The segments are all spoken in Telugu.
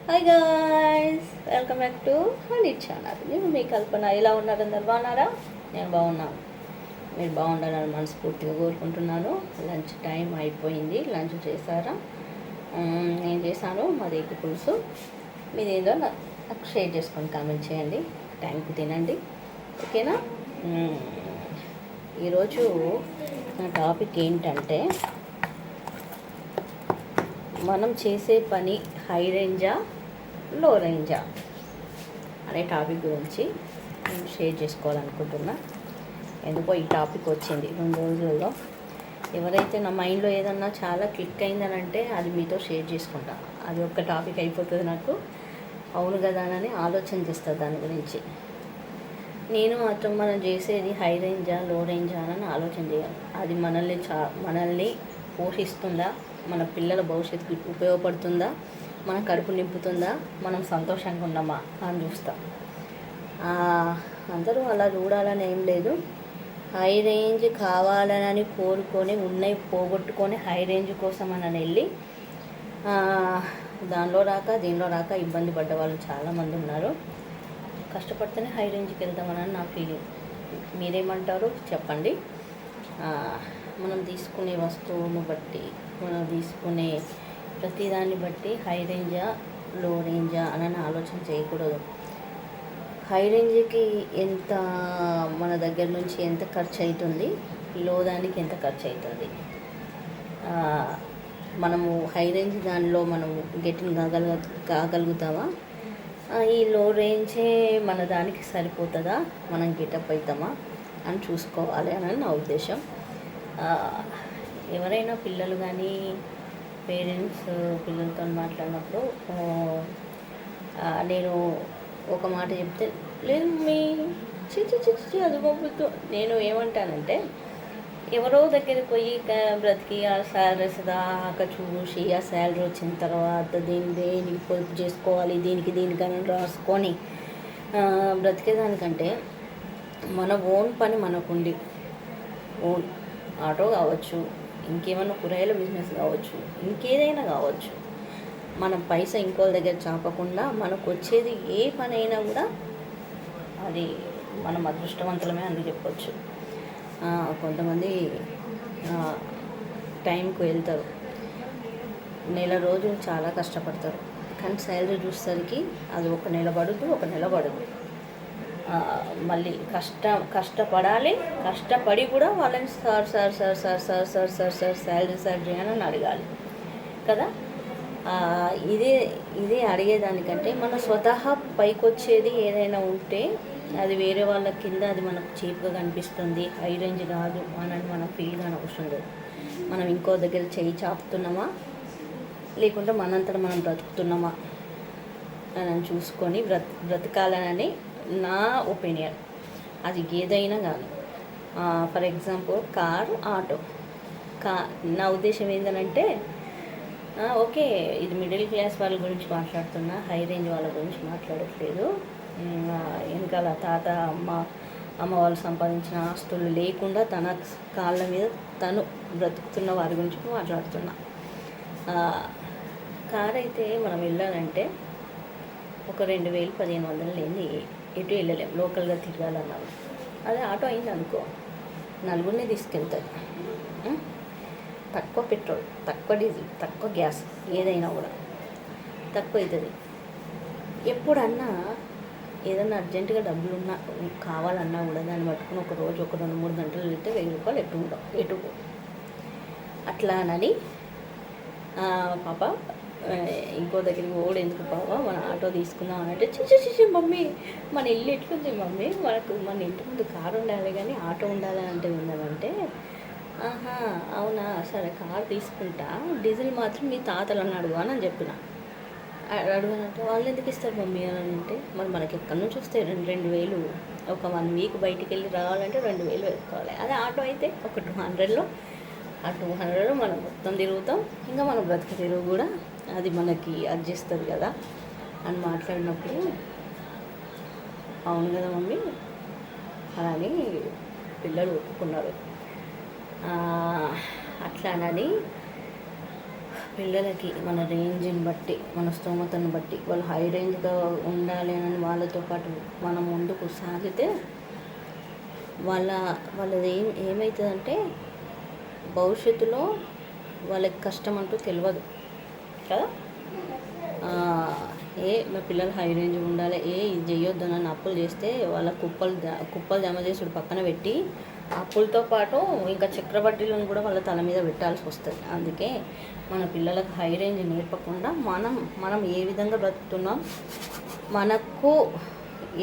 Hi guys, welcome back to honey channel. నేను మీ కల్పన. ఎలా ఉన్నారు? అందరు బాగున్నారా? నేను బాగున్నాను. మీరు బాగుండాలని మనస్ఫూర్తిగా కోరుకుంటున్నాను. లంచ్ టైం అయిపోయింది. లంచ్ చేశారా? నేను చేశాను. మాది ఎగ్ పులుసు. మీదేందో నాకు షేర్ చేసుకొని కామెంట్ చేయండి. టైంకి తినండి, ఓకేనా? ఈరోజు నా టాపిక్ ఏంటంటే, మనం చేసే పని హై రేంజా లో రేంజా అనే టాపిక్ గురించి నేను షేర్ చేసుకోవాలనుకుంటున్నా. ఎందుకో ఈ టాపిక్ వచ్చింది 2 రోజుల్లో. ఎవరైతే నా మైండ్లో ఏదన్నా చాలా క్లిక్ అయిందనంటే అది మీతో షేర్ చేసుకుంటా. అది ఒక్క టాపిక్ అయిపోతుంది నాకు. అవును కదా అని ఆలోచన చేస్తుంది దాని గురించి. నేను మాత్రం మనం చేసేది హై రేంజా లో రేంజా అని ఆలోచన చేయాలి. అది మనల్ని పోషిస్తుందా, మన పిల్లల భవిష్యత్తుకి ఉపయోగపడుతుందా, మన కడుపు నింపుతుందా, మనం సంతోషంగా ఉన్నామా అని చూస్తాం. అందరూ అలా చూడాలని ఏం లేదు. హై రేంజ్ కావాలని కోరుకొని ఉన్నాయి పోగొట్టుకొని హై రేంజ్ కోసం అని వెళ్ళి దానిలో రాక దీనిలో రాక ఇబ్బంది పడ్డ వాళ్ళు చాలామంది ఉన్నారు. కష్టపడితేనే హై రేంజ్కి వెళ్తామని నా ఫీలింగ్. మీరేమంటారు చెప్పండి. మనం తీసుకునే వస్తువును బట్టి, మనం తీసుకునే ప్రతిదాన్ని బట్టి హై రేంజా లో రేంజా అని ఆలోచన చేయకూడదు. హై రేంజ్కి ఎంత మన దగ్గర నుంచి ఎంత ఖర్చు అవుతుంది, లో దానికి ఎంత ఖర్చు అవుతుంది. మనము హై రేంజ్ దానిలో మనము గెటింగ్ కాగలుగుతామా, ఈ లో రేంజే మన దానికి సరిపోతుందా, మనం గెటప్ అవుతామా అని చూసుకోవాలి అని నా ఉద్దేశం. ఎవరైనా పిల్లలు కానీ పేరెంట్స్ పిల్లలతో మాట్లాడినప్పుడు నేను ఒక మాట చెప్తే, లేదు మీ చిచ్చి అది పంపుతూ నేను ఏమంటానంటే, ఎవరో దగ్గరికి పోయి బ్రతికి ఆ శాలరీస్ దాకా చూసి ఆ శాలరీ వచ్చిన తర్వాత దేనికి పొదుపు చేసుకోవాలి, దీనికని రాసుకొని బ్రతికేదానికంటే మన ఓన్ పని మనకుండి, ఓన్ ఆటో కావచ్చు, ఇంకేమైనా కూరగాయల బిజినెస్ కావచ్చు, ఇంకేదైనా కావచ్చు, మనం పైసా ఇంకోళ్ళ దగ్గర చాపకుండా మనకు వచ్చేది ఏ పని అయినా కూడా అది మనం అదృష్టవంతులమే అని చెప్పొచ్చు. కొంతమంది టైంకు వెళ్తారు, నెల రోజులు చాలా కష్టపడతారు, కానీ శాలరీ చూసేసరికి అది ఒక నెల పడదు. మళ్ళీ కష్టపడాలి, కష్టపడి కూడా వాళ్ళని సార్ శాలరీ అని అడగాలి కదా. ఇదే అడిగేదానికంటే మన స్వతహా పైకి వచ్చేది ఏదైనా ఉంటే అది వేరే వాళ్ళ కింద అది మనకు చీప్గా కనిపిస్తుంది, హై రేంజ్ కాదు అని మనం ఫీల్ కాని అవసరం లేదు. మనం ఇంకో దగ్గర చేయి చాపుతున్నామా, లేకుంటే మనంతట మనం బ్రతుకుతున్నామా అని చూసుకొని బ్రతకాలని నా ఒపీనియన్. అది ఏదైనా కానీ, ఫర్ ఎగ్జాంపుల్ కార్, ఆటో. నా ఉద్దేశం ఏంటంటే, ఓకే ఇది మిడిల్ క్లాస్ వాళ్ళ గురించి మాట్లాడుతున్నా, హై రేంజ్ వాళ్ళ గురించి మాట్లాడట్లేదు. వెనకాల తాత అమ్మ వాళ్ళు సంపాదించిన ఆస్తులు లేకుండా తన కాళ్ళ మీద తను బ్రతుకుతున్న వారి గురించి మాట్లాడుతున్నా. కార్ అయితే మనం వెళ్ళాలంటే ఒక 2000 1500 లేని ఎటు వెళ్ళలేము, లోకల్గా తిరగాలన్నాము. అదే ఆటో అయింది అనుకో, నలుగురిని తీసుకెళ్తుంది. తక్కువ పెట్రోల్, తక్కువ డీజిల్, తక్కువ గ్యాస్, ఏదైనా కూడా తక్కువ అవుతుంది. ఎప్పుడన్నా ఏదన్నా అర్జెంటుగా డబ్బులున్నా కావాలన్నా కూడా దాన్ని పట్టుకుని ఒక రోజు ఒక 2-3 గంటలు వెళ్తే 1000 రూపాయలు ఎటు అట్లానని పాప ఇంకో దగ్గరికి ఓడి ఎందుకు పాప మన ఆటో తీసుకుందాం అని అంటే, చిచి మమ్మీ మన ఇల్లు ఎట్లుంది మమ్మీ, మన ఇంటి ముందు కారు ఉండాలి కానీ ఆటో ఉండాలి అంటే ఉందామంటే, అవునా సరే కారు తీసుకుంటా, డీజిల్ మాత్రం మీ తాతలను అడుగు అని చెప్పిన. అడుగునంటే వాళ్ళు ఎందుకు ఇస్తారు మమ్మీ అని అంటే, మరి మనకి ఎక్కడి నుంచి వస్తాయి 2,000 ఒక 1 వీక్ బయటికి వెళ్ళి రావాలంటే 2,000 వేసుకోవాలి. అదే ఆటో అయితే ఒక 200లో, ఆ 200లో మనం మొత్తం తిరుగుతాం, ఇంకా మన బ్రతుకు తిరుగు కూడా అది మనకి అడ్జస్తుంది కదా అని మాట్లాడినప్పుడు, అవును కదా మమ్మీ అని పిల్లలు ఒప్పుకున్నారు. అట్లానని పిల్లలకి మన రేంజ్ని బట్టి, మన స్తోమతను బట్టి వాళ్ళు హై రేంజ్గా ఉండాలి అని వాళ్ళతో పాటు మనం ముందుకు సాగితే వాళ్ళది ఏమవుతుందంటే భవిష్యత్తులో వాళ్ళకి కష్టం అంటూ తెలియదు కదా. మా పిల్లలు హై రేంజ్ ఉండాలి, ఇది చేయొద్దు అని అప్పులు చేస్తే వాళ్ళ కుప్పలు జమ చేసుడు పక్కన పెట్టి అప్పులతో పాటు ఇంకా చక్రవడ్డీలను కూడా వాళ్ళ తల మీద పెట్టాల్సి వస్తుంది. అందుకే మన పిల్లలకు హై రేంజ్ నేర్పకుండా మనం ఏ విధంగా బ్రతుకుతున్నాం, మనకు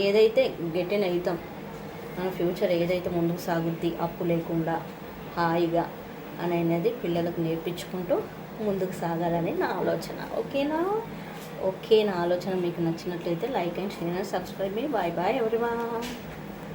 ఏదైతే గెటిన్ అవుతాం, మన ఫ్యూచర్ ఏదైతే ముందుకు సాగుద్ది అప్పు లేకుండా హాయిగా అనేది పిల్లలకు నేర్పించుకుంటూ ముందుకు సాగాలని నా ఆలోచన. ఓకే, నా ఆలోచన మీకు నచ్చినట్లయితే like and share and subscribe మీ. Bye bye everyone.